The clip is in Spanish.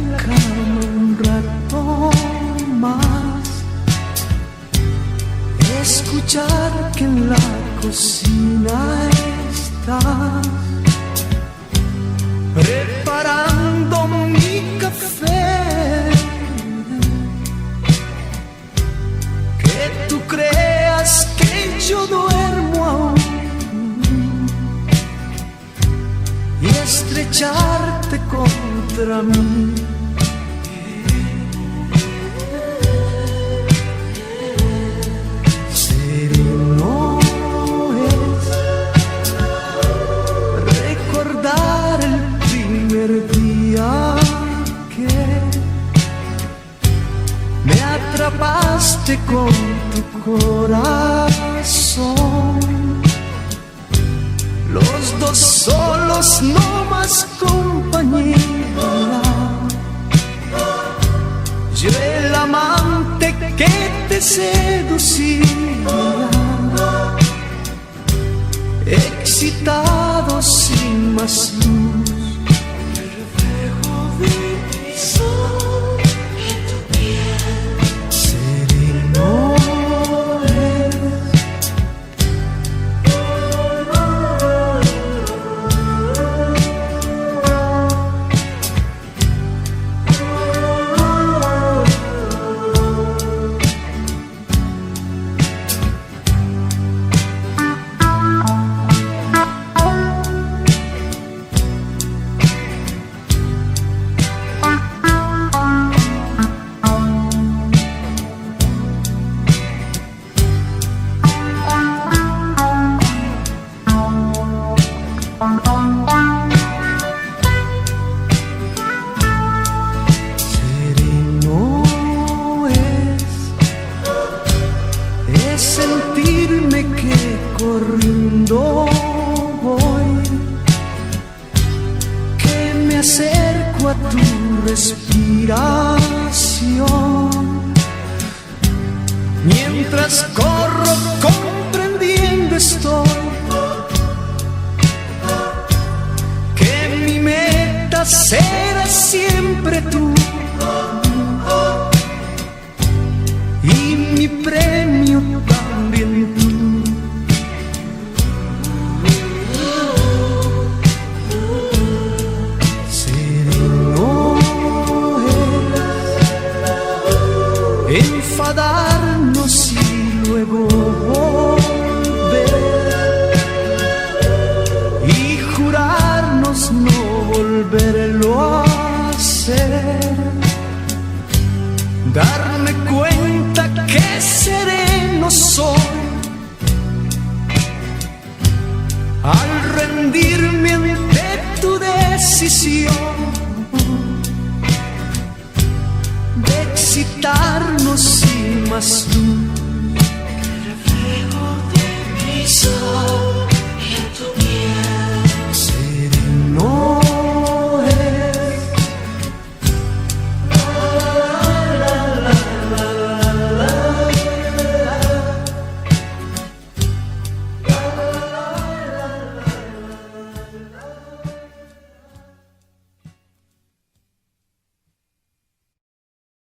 la cama un rato más, escuchar que en la cocina estás preparando mi café, que tú creas que yo duermo aún y estrecharte contra mí. Sereno es recordar el primer día que me atrapaste con tu corazón. Los dos solos, no más compañía. Yo el amante que te seducía, excitado sin más luz, el reflejo de mi sol en tu piel. Sereno es sentirme que corriendo voy, que me acerco a tu respiración, mientras corro comprendiendo estoy que mi meta será siempre tú y mi premio también tú. Sereno es enfadarnos y luego volver y jurarnos no volverlo a hacer. Darme cuenta que sereno soy al rendirme ante tu decisión de excitarnos sin más luz.